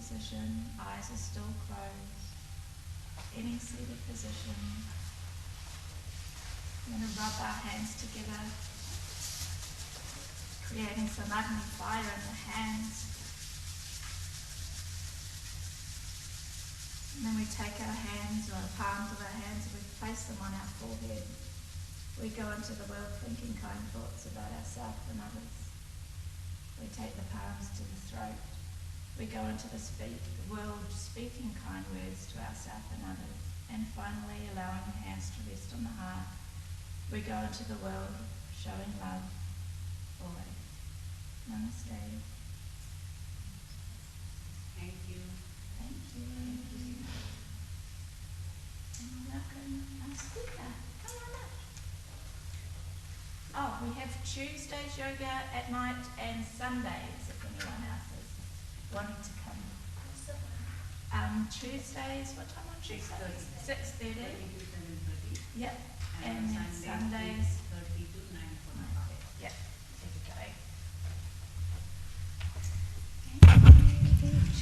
position, eyes are still closed. Any seated position. We're going to rub our hands together, creating some Agni fire in the hands. And then we take our hands, or the palms of our hands, and we place them on our forehead. We go into the world thinking kind thoughts about ourselves and others. We take the palms to the throat. We go into the world speaking kind words to ourselves and others. And finally, allowing the hands to rest on the heart, we go into the world showing love always. Namaste. Thank you. Thank you. And welcome our speaker. Come on up. Oh, we have Tuesdays yoga at night and Sundays if anyone else is wanting to come. Tuesdays, what time on Tuesdays? 6:30. 7:30. Yep. And then Sundays. 6:30 to 9:45. Yep. Okay.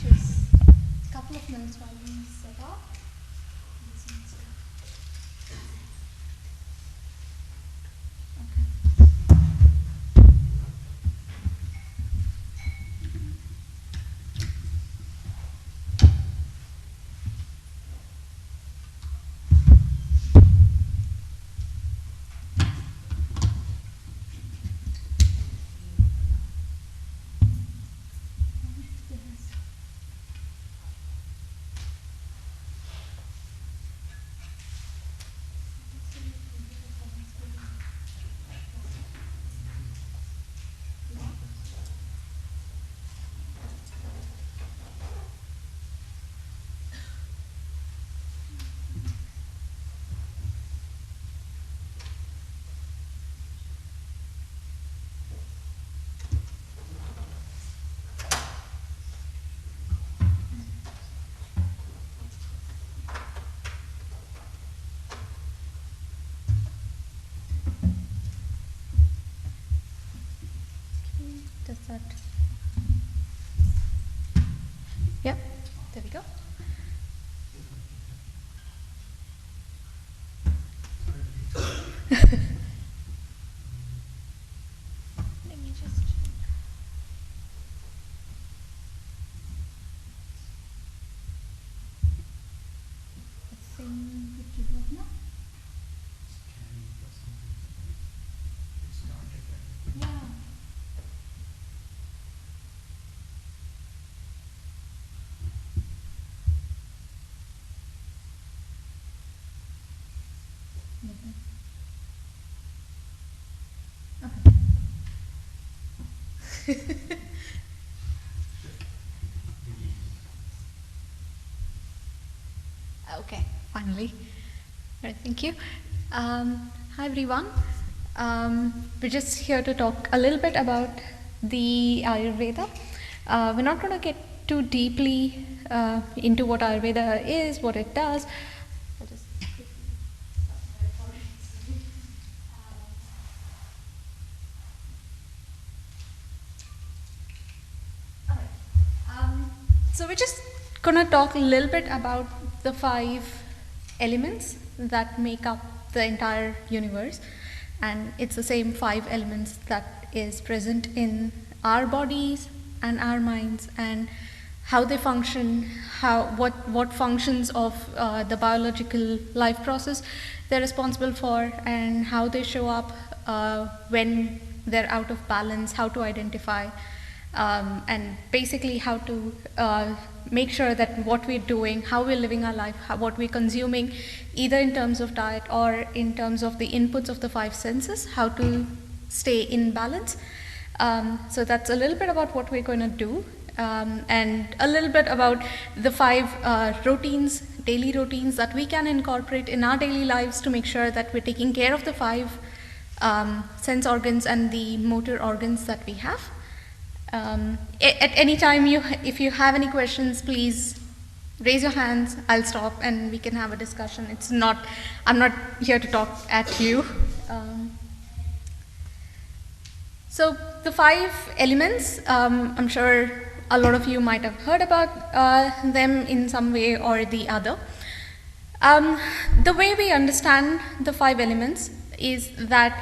Just a couple of minutes while we set up. Does that? Yep, there we go. Let me just check. Let's sing the Tribhuvan. Yeah. Okay, finally. All right, thank you. Hi everyone. We're just here to talk a little bit about the Ayurveda. We're not going to get too deeply into what Ayurveda is, what it does. I'll just So we're just going to talk a little bit about the 5 elements that make up the entire universe, and it's the same 5 elements that is present in our bodies and our minds, and how they function, what functions of the biological life process they're responsible for, and how they show up when they're out of balance, how to identify, and basically how to make sure that what we're doing, how we're living our life, what we're consuming, either in terms of diet or in terms of the inputs of the 5 senses, how to stay in balance. So that's a little bit about what we're going to do, and a little bit about the 5 routines, daily routines that we can incorporate in our daily lives to make sure that we're taking care of the 5 sense organs and the motor organs that we have. At any time, if you have any questions, please raise your hands. I'll stop and we can have a discussion. I'm not here to talk at you. So the 5 elements, I'm sure a lot of you might have heard about them in some way or the other. The way we understand the 5 elements is that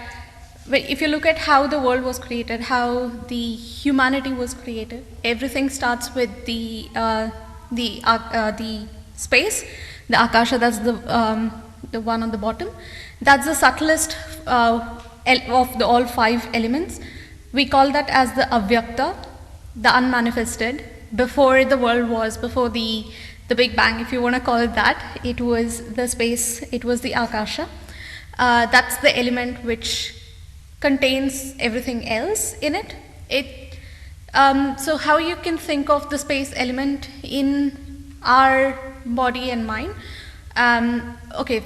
if you look at how the world was created, how the humanity was created, everything starts with the space, the akasha. That's the one on the bottom. That's the subtlest of the all 5 elements. We call that as the avyakta, the unmanifested. Before the world was, before the Big Bang, if you want to call it that, it was the space, it was the akasha. That's the element which contains everything else in it. So how you can think of the space element in our body and mind? Okay,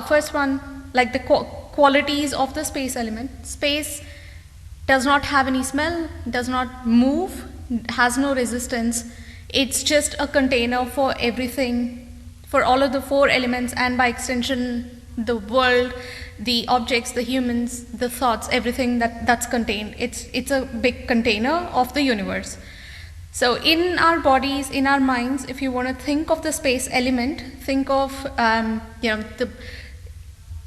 first one, like the qualities of the space element. Space does not have any smell, does not move, has no resistance. It's just a container for everything, for all of the 4 elements, and by extension the world, the objects, the humans, the thoughts, everything that's contained. It's a big container of the universe. So in our bodies, in our minds, if you want to think of the space element, think of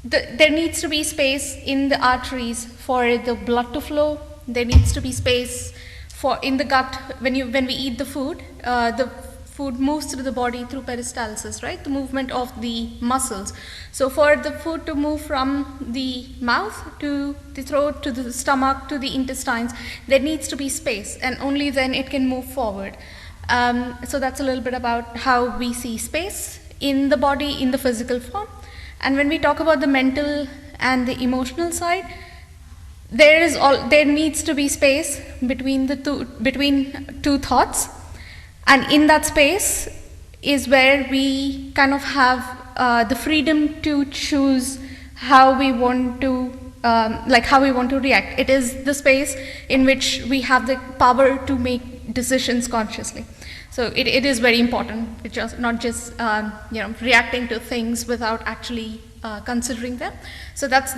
there needs to be space in the arteries for the blood to flow. There needs to be space in the gut. When we eat the food moves through the body through peristalsis, right? The movement of the muscles. So for the food to move from the mouth to the throat to the stomach to the intestines, there needs to be space, and only then it can move forward. So that's a little bit about how we see space in the body in the physical form. And when we talk about the mental and the emotional side, there needs to be space between two thoughts, and in that space is where we kind of have the freedom to choose how we want to react. It is the space in which we have the power to make decisions consciously. So it is very important. It's just not just reacting to things without actually considering them. So that's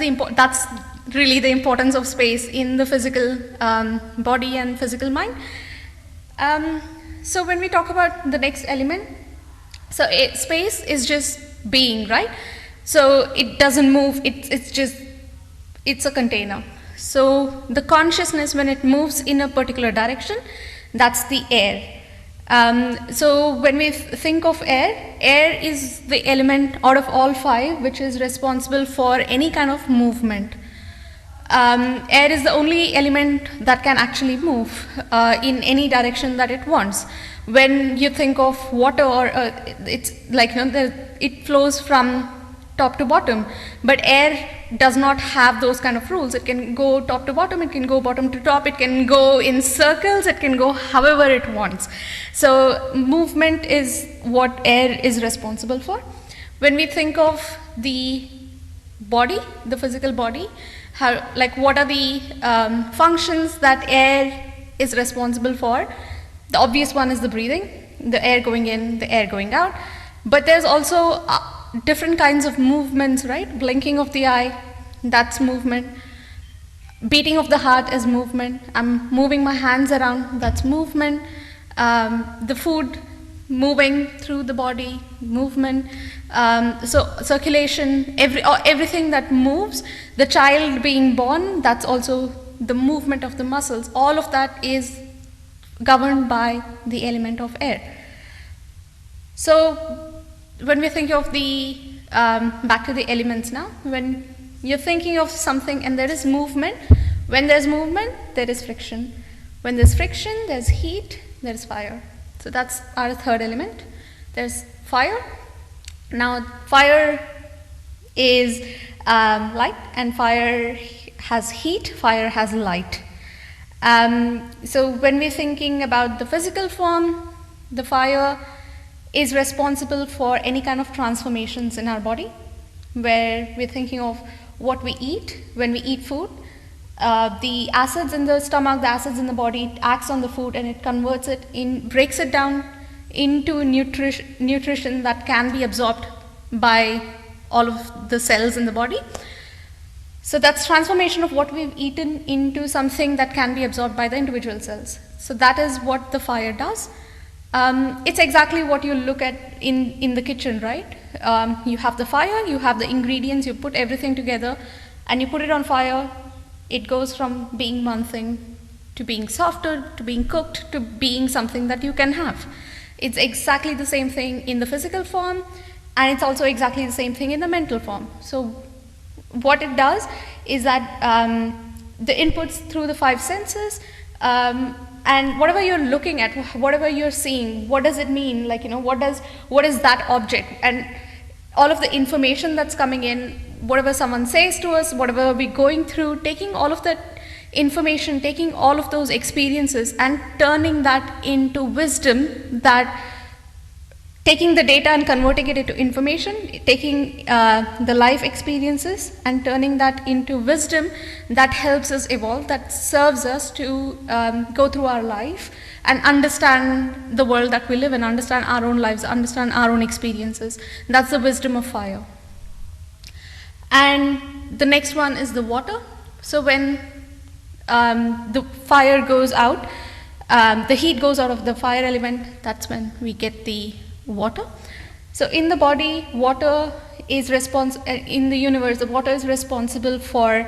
really the importance of space in the physical body and physical mind. So when we talk about the next element, so space is just being, right? So it doesn't move. It's a container. So the consciousness, when it moves in a particular direction, that's the air. So when we think of air is the element out of all 5 which is responsible for any kind of movement. Air is the only element that can actually move in any direction that it wants. When you think of water, or it's like it flows from top to bottom, but air does not have those kind of rules. It can go top to bottom, it can go bottom to top, it can go in circles, it can go however it wants. So movement is what air is responsible for. When we think of the body, the physical body, what are the functions that air is responsible for? The obvious one is the breathing, the air going in, the air going out. But there's also different kinds of movements, right? Blinking of the eye, that's movement. Beating of the heart is movement. I'm moving my hands around, that's movement. The food moving through the body, movement. So circulation, everything that moves. The child being born, that's also the movement of the muscles. All of that is governed by the element of air. So when we think of the back to the elements now, when you're thinking of something and there is movement, when there's movement, there is friction. When there's friction, there's heat, there's fire. So that's our 3rd element. There's fire. Now fire is light, and fire has heat, fire has light. So when we're thinking about the physical form, the fire is responsible for any kind of transformations in our body, where we're thinking of what we eat. When we eat food, the acids in the stomach, the acids in the body, it acts on the food and it converts it breaks it down into nutrition that can be absorbed by all of the cells in the body. So that's transformation of what we've eaten into something that can be absorbed by the individual cells. So that is what the fire does. It's exactly what you look at in the kitchen, right? You have the fire, you have the ingredients, you put everything together and you put it on fire. It goes from being one thing to being softer, to being cooked, to being something that you can have. It's exactly the same thing in the physical form, and it's also exactly the same thing in the mental form. So what it does is that the inputs through the 5 senses, and whatever you're looking at, whatever you're seeing, what does it mean? Like, what is that object? And all of the information that's coming in, whatever someone says to us, whatever we're going through, taking all of that information, taking all of those experiences and turning that into wisdom, that taking the data and converting it into information, taking the life experiences and turning that into wisdom that helps us evolve, that serves us to go through our life and understand the world that we live in, understand our own lives, understand our own experiences. That's the wisdom of fire. And the next one is the water. So when the fire goes out, the heat goes out of the fire element, that's when we get the water. So in the body, water is in the universe, the water is responsible for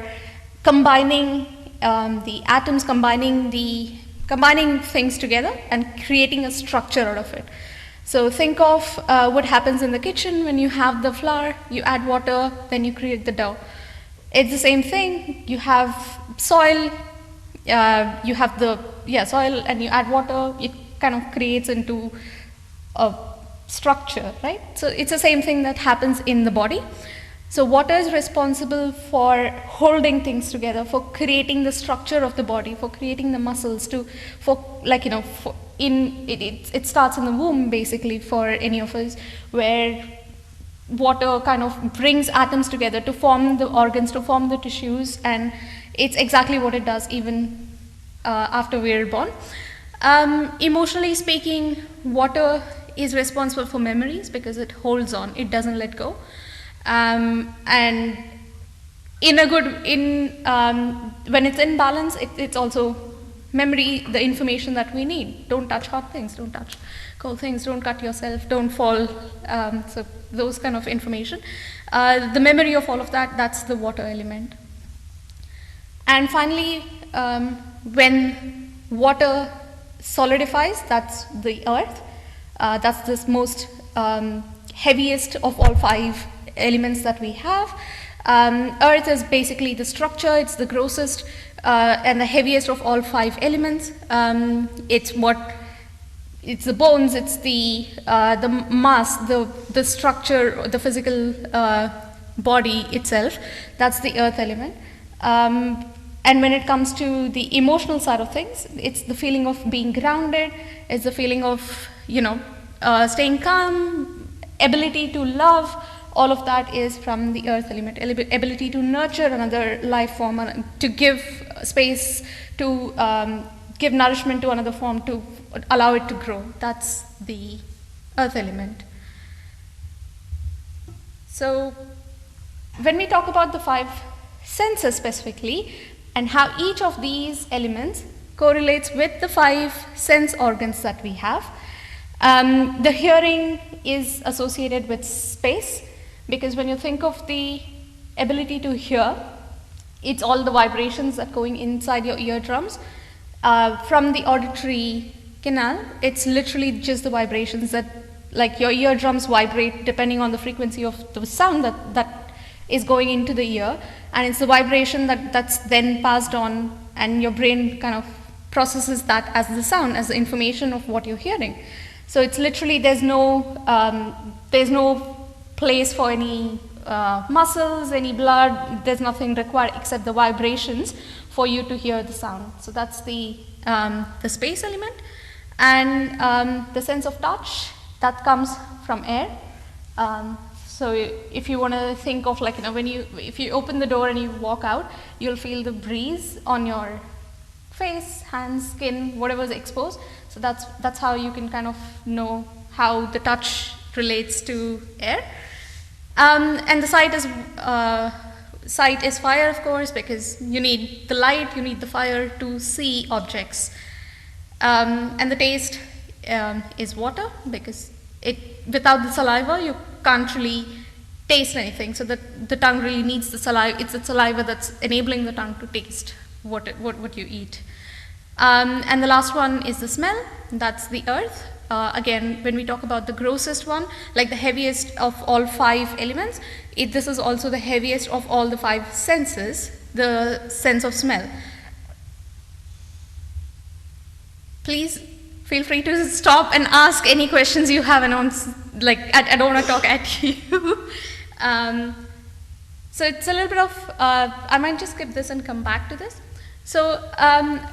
combining the atoms, combining things together and creating a structure out of it. So think of what happens in the kitchen when you have the flour, you add water, then you create the dough. It's the same thing. You have soil, you have the soil, and you add water, it kind of creates into a structure, right? So it's the same thing that happens in the body. So water is responsible for holding things together, for creating the structure of the body, for creating the muscles, it starts in the womb basically for any of us, where water kind of brings atoms together to form the organs, to form the tissues, and it's exactly what it does even after we're born. Emotionally speaking, water is responsible for memories because it holds on, it doesn't let go. And when it's in balance, it's also memory, the information that we need. Don't touch hot things, don't touch cold things, don't cut yourself, don't fall. So those kind of information. The memory of all of that, that's the water element. And finally, when water solidifies, that's the earth. That's this most heaviest of all 5 elements that we have. Earth is basically the structure, it's the grossest and the heaviest of all 5 elements. It's the bones, it's the mass, the structure, the physical body itself. That's the earth element. And when it comes to the emotional side of things, it's the feeling of being grounded, it's the feeling of staying calm, ability to love. All of that is from the earth element. Ability to nurture another life form, to give space, to give nourishment to another form, to allow it to grow. That's the earth element. So when we talk about the 5 senses specifically, and how each of these elements correlates with the 5 sense organs that we have, the hearing is associated with space, because when you think of the ability to hear, it's all the vibrations that are going inside your eardrums. From the auditory canal, it's literally just the vibrations that, like, your eardrums vibrate depending on the frequency of the sound that is going into the ear, and it's the vibration that's then passed on, and your brain kind of processes that as the sound, as the information of what you're hearing. So it's literally, there's no place for any muscles, any blood, there's nothing required except the vibrations for you to hear the sound. So that's the space element. And the sense of touch, that comes from air. So if you want to think of, like, if you open the door and you walk out, you'll feel the breeze on your face, hands, skin, whatever's exposed. So that's how you can kind of know how the touch relates to air. And the sight is sight is fire, of course, because you need the light, you need the fire to see objects. And the taste is water, because without the saliva you can't really taste anything. So the tongue really needs the saliva. It's the saliva that's enabling the tongue to taste what you eat. And the last one is the smell. That's the earth. Again, when we talk about the grossest one, like the heaviest of all 5 elements, this is also the heaviest of all the 5 senses, the sense of smell. Please feel free to stop and ask any questions you have, and I don't want to talk at you. So it's a little bit of, I might just skip this and come back to this. So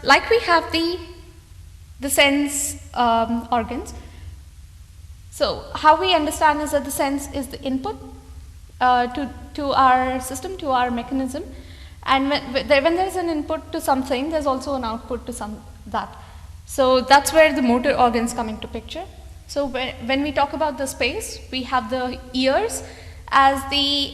like we have the sense organs. So how we understand is that the sense is the input to our system, to our mechanism, and when there's an input to something, there's also an output to that. So that's where the motor organs come into picture. So when we talk about the space, we have the ears as the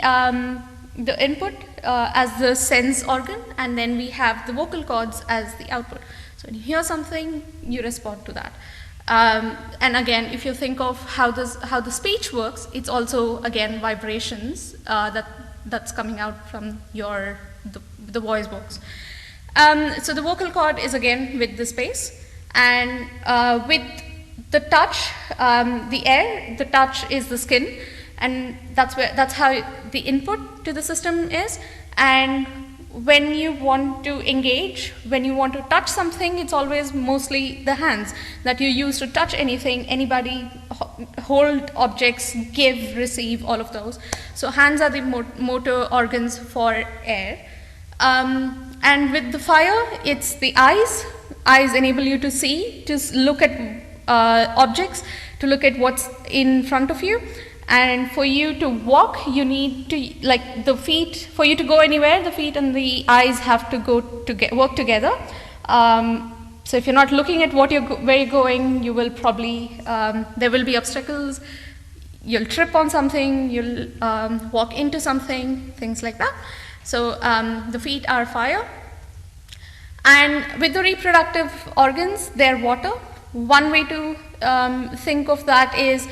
input, as the sense organ, and then we have the vocal cords as the output. So when you hear something, you respond to that. And again, if you think of how the speech works, it's also again vibrations that's coming out from the voice box. So the vocal cord is again with the space, and with the touch, the air, the touch is the skin, and that's how the input to the system is. And when you want to engage, when you want to touch something, it's always mostly the hands that you use to touch anything, anybody, hold objects, give, receive, all of those. So hands are the motor organs for air. And with the fire, it's the eyes. Eyes enable you to see, to look at objects, to look at what's in front of you. And for you to walk, you need to, like the feet, for you to go anywhere, the feet and the eyes have to work together. So if you're not looking at where you're going, you will probably, there will be obstacles, you'll trip on something, you'll walk into something, things like that. So the feet are fire. And with the reproductive organs, they're water. One way to think of that is,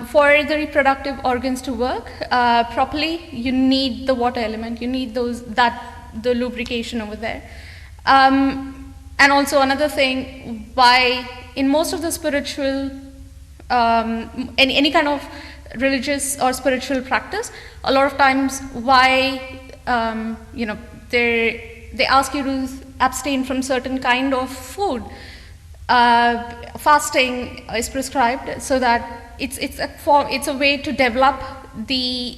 for the reproductive organs to work properly, you need the water element. You need the lubrication over there. And also another thing, why in most of the spiritual, any kind of religious or spiritual practice, a lot of times why they ask you to abstain from certain kind of food. Fasting is prescribed so that it's a way to develop the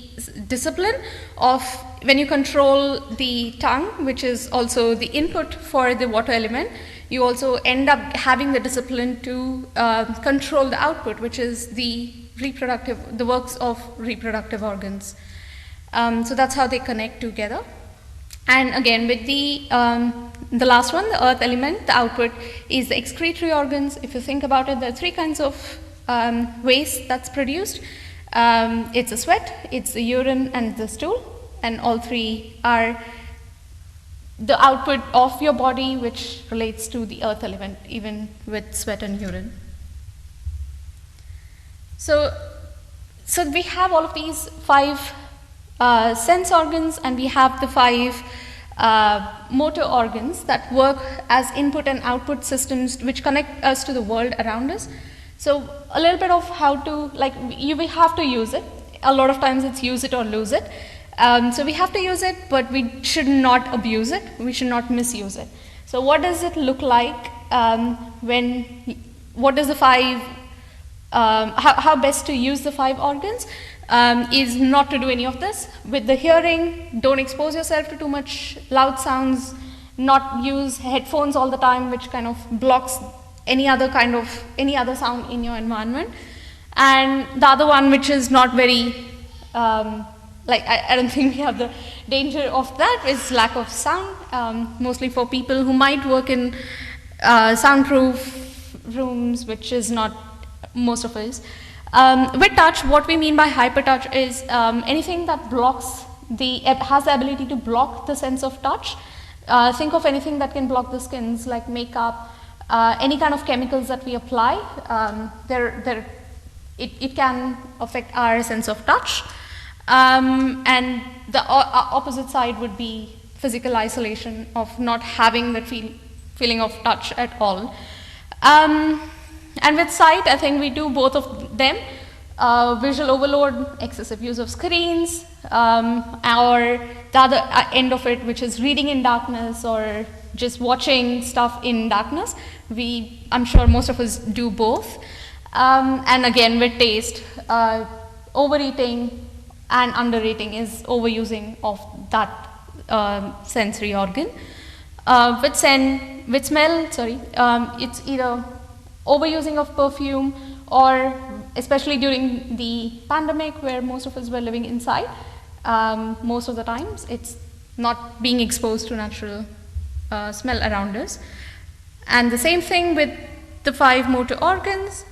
discipline of when you control the tongue, which is also the input for the water element. You also end up having the discipline to control the output, which is the works of reproductive organs. So that's how they connect together. And again, with the last one, the earth element, the output is the excretory organs. If you think about it, there are 3 kinds of waste that's produced. It's the sweat, it's the urine, and the stool, and all 3 are the output of your body, which relates to the earth element, even with sweat and urine. So we have all of these 5 sense organs, and we have the 5 motor organs that work as input and output systems which connect us to the world around us. So a little bit of how to, we have to use it. A lot of times it's use it or lose it. So we have to use it, but we should not abuse it. We should not misuse it. So what does it look like what is the 5, how best to use the 5 organs? Is not to do any of this. With the hearing, don't expose yourself to too much loud sounds, not use headphones all the time, which kind of blocks any other sound in your environment. And the other one, which is not very, I don't think we have the danger of that, is lack of sound, mostly for people who might work in soundproof rooms, which is not most of us. With touch, what we mean by hypertouch is anything that blocks it has the ability to block the sense of touch. Think of anything that can block the skins, like makeup, any kind of chemicals that we apply. It can affect our sense of touch. And the opposite side would be physical isolation, of not having that feeling of touch at all. And with sight, I think we do both of them. Visual overload, excessive use of screens, or the other end of it, which is reading in darkness or just watching stuff in darkness. I'm sure most of us do both. And again, with taste, overeating and undereating is overusing of that sensory organ. With smell, it's either overusing of perfume, or especially during the pandemic where most of us were living inside, most of the times it's not being exposed to natural smell around us. And the same thing with the 5 motor organs.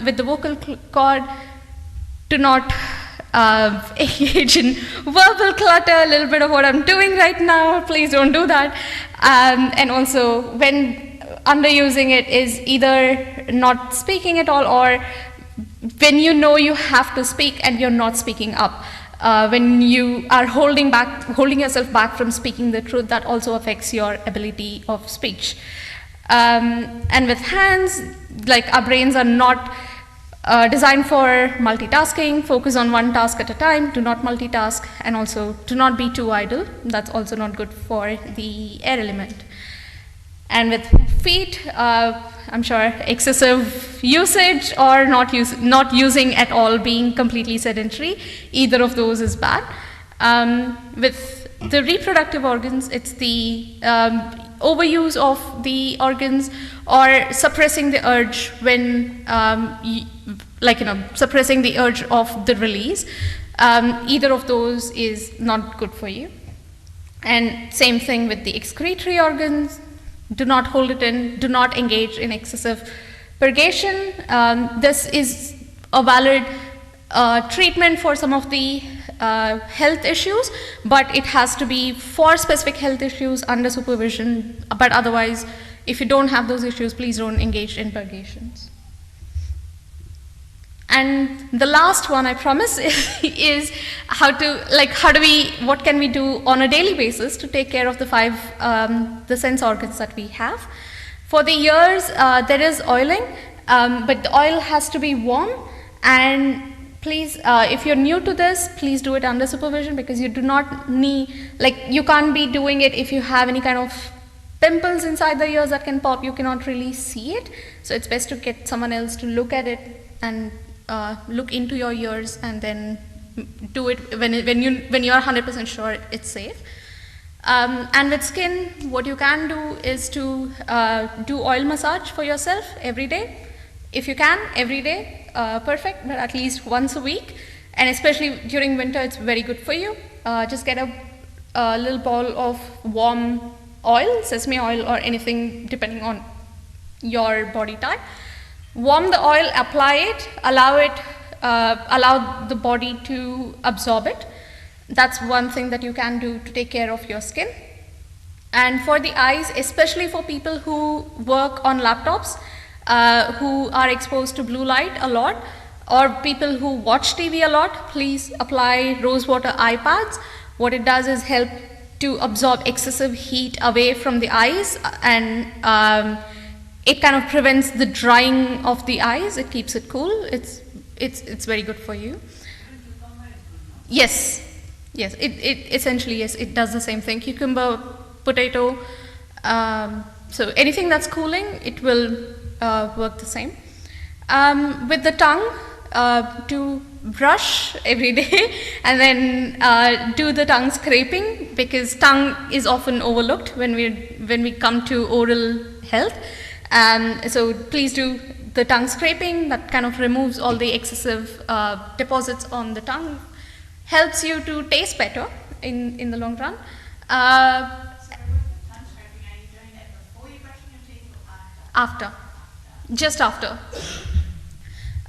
With the vocal cord, do not engage in verbal clutter, a little bit of what I'm doing right now, please don't do that. And also, when underusing it is either not speaking at all, or when you know you have to speak and you're not speaking up. When you are holding yourself back from speaking the truth, that also affects your ability of speech. And with hands, like, our brains are not designed for multitasking. Focus on one task at a time, do not multitask, and also do not be too idle. That's also not good for the air element. And with feet, I'm sure excessive usage or not using at all, being completely sedentary, either of those is bad. With the reproductive organs, it's the overuse of the organs, or suppressing the urge when, suppressing the urge of the release. Either of those is not good for you. And same thing with the excretory organs. Do not hold it in, do not engage in excessive purgation. This is a valid treatment for some of the health issues, but it has to be for specific health issues under supervision. But otherwise, if you don't have those issues, please don't engage in purgations. And the last one, I promise, is what can we do on a daily basis to take care of the 5 the sense organs that we have. For the ears, there is oiling, but the oil has to be warm. And please, if you're new to this, please do it under supervision, because you do not need, you can't be doing it if you have any kind of pimples inside the ears that can pop. You cannot really see it, so it's best to get someone else to look at it and look into your ears, and then do it when you are 100% sure it's safe. And with skin, what you can do is to do oil massage for yourself every day. If you can, every day, perfect, but at least once a week. And especially during winter, it's very good for you. Just get a little bowl of warm oil, sesame oil or anything depending on your body type. Warm the oil, apply it, allow the body to absorb it. That's one thing that you can do to take care of your skin. And for the eyes, especially for people who work on laptops, who are exposed to blue light a lot, or people who watch TV a lot, please apply rose water eye pads. What it does is help to absorb excessive heat away from the eyes, and it kind of prevents the drying of the eyes. It keeps it cool. It's very good for you. Yes, it essentially, yes, it does the same thing. Cucumber, potato, so anything that's cooling, it will work the same. With the tongue, do brush every day, and then do the tongue scraping, because tongue is often overlooked when we come to oral health. So please do the tongue scraping. That kind of removes all the excessive deposits on the tongue, helps you to taste better in the long run. After. Just after.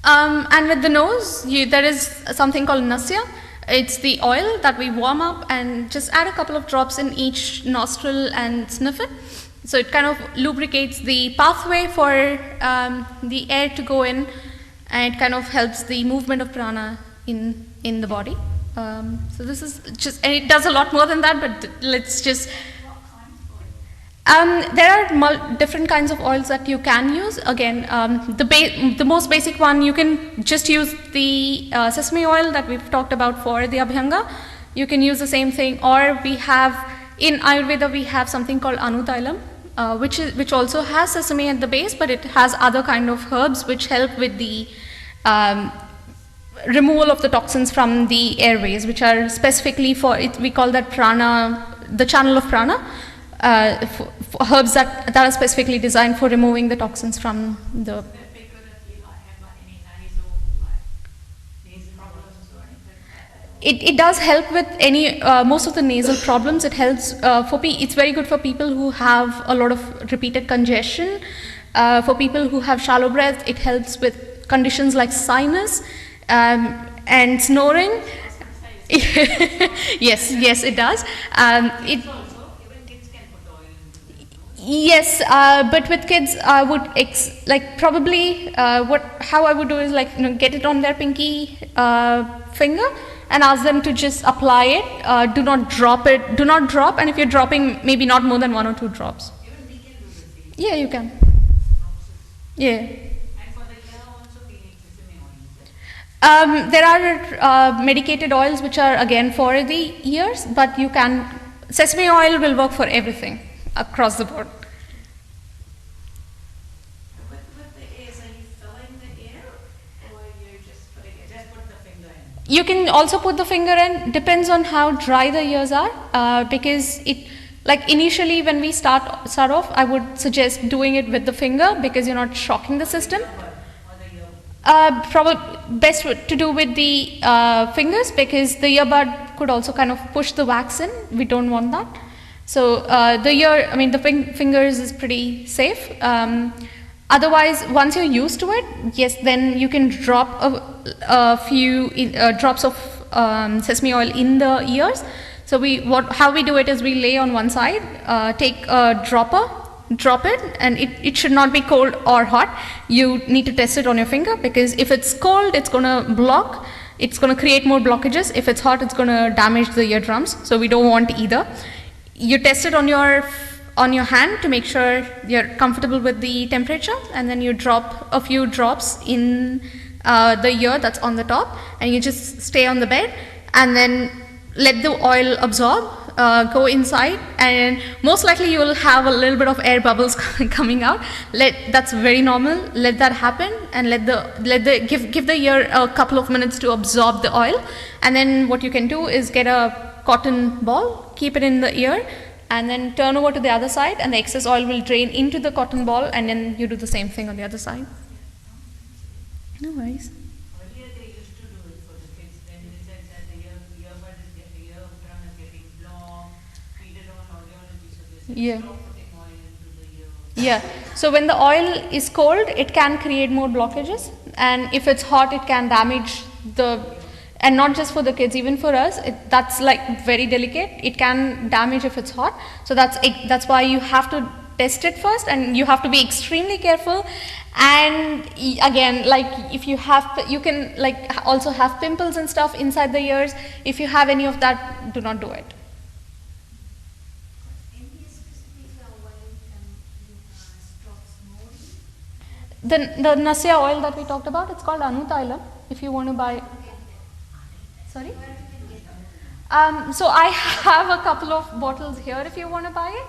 And with the nose, there is something called nasya. it's the oil that we warm up and just add a couple of drops in each nostril and sniff it. So it kind of lubricates the pathway for the air to go in, and it kind of helps the movement of prana in the body. So this is just, and it does a lot more than that, but let's just. There are different kinds of oils that you can use. Again, the most basic one, you can just use the sesame oil that we've talked about for the Abhyanga. You can use the same thing, or we have, in Ayurveda, we have something called Anutailam, which also has sesame at the base, but it has other kind of herbs which help with the removal of the toxins from the airways, which are specifically for it. We call that prana, the channel of prana. For herbs that are specifically designed for removing the toxins from the. It does help with any most of the nasal problems. It helps it's very good for people who have a lot of repeated congestion. For people who have shallow breath, it helps with conditions like sinus and snoring. Yes, it does. Yes, but with kids, I would probably how I would do is get it on their pinky finger and ask them to just apply it. Do not drop it. Do not drop, and if you're dropping, maybe not more than 1 or 2 drops. Even we can do the same. Yeah, you can. Yeah. And for the ear also we need sesame oil. There are medicated oils which are again for the ears, but sesame oil will work for everything across the board. With the ears, are you filling the ear, or you just put the finger in? You can also put the finger in, depends on how dry the ears are, because initially when we start off, I would suggest doing it with the finger because you're not shocking the system. Probably best to do with the fingers, because the earbud could also kind of push the wax in. We don't want that. So the fingers is pretty safe. Otherwise, once you're used to it, yes, then you can drop a few drops of sesame oil in the ears. So how we do it is we lay on one side, take a dropper, drop it, and it should not be cold or hot. You need to test it on your finger, because if it's cold, it's going to block. It's going to create more blockages. If it's hot, it's going to damage the eardrums. So we don't want either. You test it on your hand to make sure you're comfortable with the temperature, and then you drop a few drops in the ear that's on the top, and you just stay on the bed, and then let the oil absorb, go inside, and most likely you will have a little bit of air bubbles coming out. That's very normal. Let that happen, and give the ear a couple of minutes to absorb the oil, and then what you can do is get a cotton ball, keep it in the ear, and then turn over to the other side, and the excess oil will drain into the cotton ball, and then you do the same thing on the other side. No worries. Earlier they used to do it for the kids, then they said that the earbud is getting blocked, feed it on audiology, so they said stop putting oil into the ear. Yeah, so when the oil is cold, it can create more blockages, and if it's hot, it can damage and not just for the kids, even for us, that's very delicate. It can damage if it's hot. So that's why you have to test it first, and you have to be extremely careful. And again, if you can also have pimples and stuff inside the ears. If you have any of that, do not do it. Any specific oil can stop snoring? The Nasya oil that we talked about, it's called Anutailam. If you want to buy. Sorry? So I have a couple of bottles here if you want to buy it,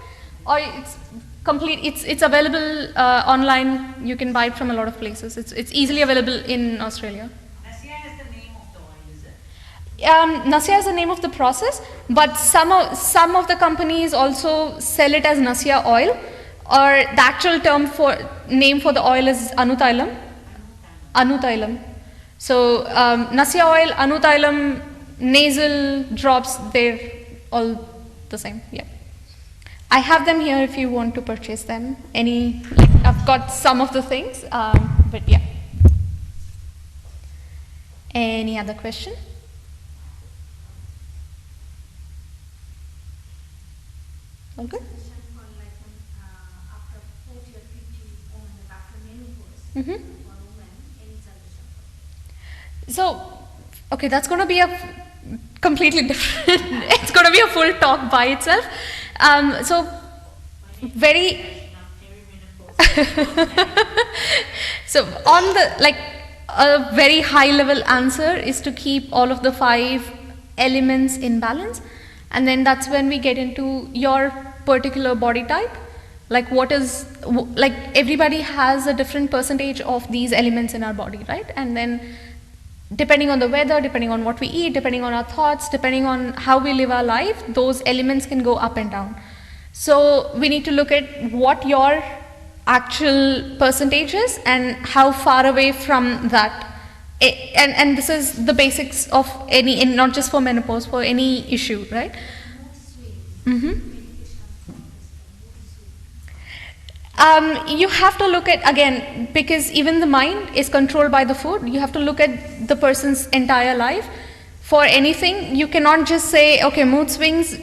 or it's complete. It's available online. You can buy it from a lot of places. It's easily available in Australia. Nasya is the name of the oil, is it? Nasya is the name of the process, but some of the companies also sell it as Nasya oil, or the actual name for the oil is Anutailam. Anutailam. So Nasya oil, Anutailam, nasal drops, they're all the same. Yeah, I have them here if you want to purchase them. I've got some of the things, but yeah. Any other question? All good? Suggestion for like after 40 or 50 women, like after menopause, Mm-hmm. for women, any suggestion for that? So, okay, that's going to be a completely different, it's going to be a full talk by itself. So, very, so on the, like, a very high level answer is to keep all of the 5 elements in balance, and then that's when we get into your particular body type. Like what is, like everybody has a different percentage of these elements in our body, right? And then depending on the weather, depending on what we eat, depending on our thoughts, depending on how we live our life, those elements can go up and down. So we need to look at what your actual percentage is and how far away from that. And this is the basics of any, and not just for menopause, for any issue, right? Mm-hmm. You have to look at, again, because even the mind is controlled by the food, you have to look at the person's entire life. For anything, you cannot just say, okay, mood swings,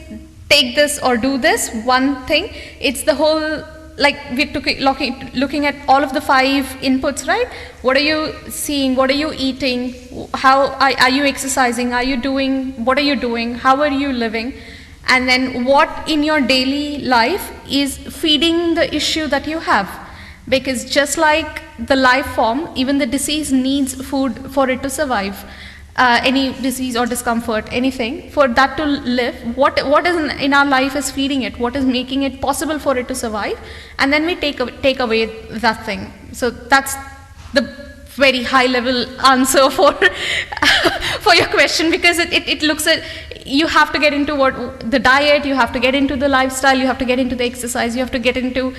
take this or do this, one thing. It's the whole, like we're looking at all of the 5 inputs, right? What are you seeing? What are you eating? How are you exercising? Are you doing, what are you doing? How are you living? And then what in your daily life is feeding the issue that you have. Because just like the life form, even the disease needs food for it to survive. Any disease or discomfort, anything, for that to live, what is in our life is feeding it, what is making it possible for it to survive, and then we take away that thing. So that's the very high level answer for for your question, because it looks at, you have to get into what the diet, you have to get into the lifestyle, you have to get into the exercise, you have to get into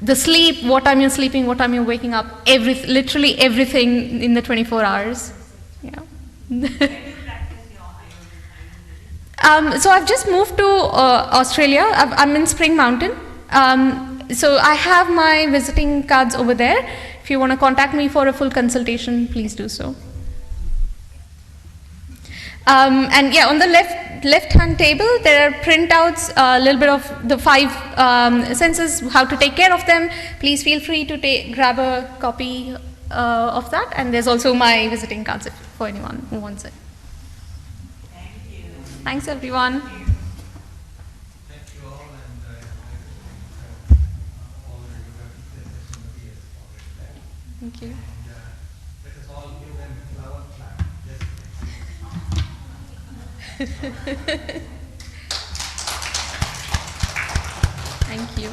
the sleep, what time you're sleeping, what time you're waking up, literally everything in the 24 hours. Yeah. So I've just moved to Australia. I'm in Spring Mountain. So I have my visiting cards over there. If you want to contact me for a full consultation, please do so. And yeah, on the left-hand table, there are printouts, a little bit of the 5 senses, how to take care of them. Please feel free to grab a copy of that. And there's also my visiting cards for anyone who wants it. Thank you. Thanks, everyone. Thank you all, and already representation is already there. Thank you. And let us all give them a flower clap. Thank you.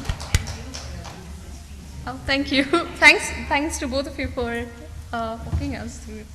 Oh, thank you. Thanks to both of you for walking us through it.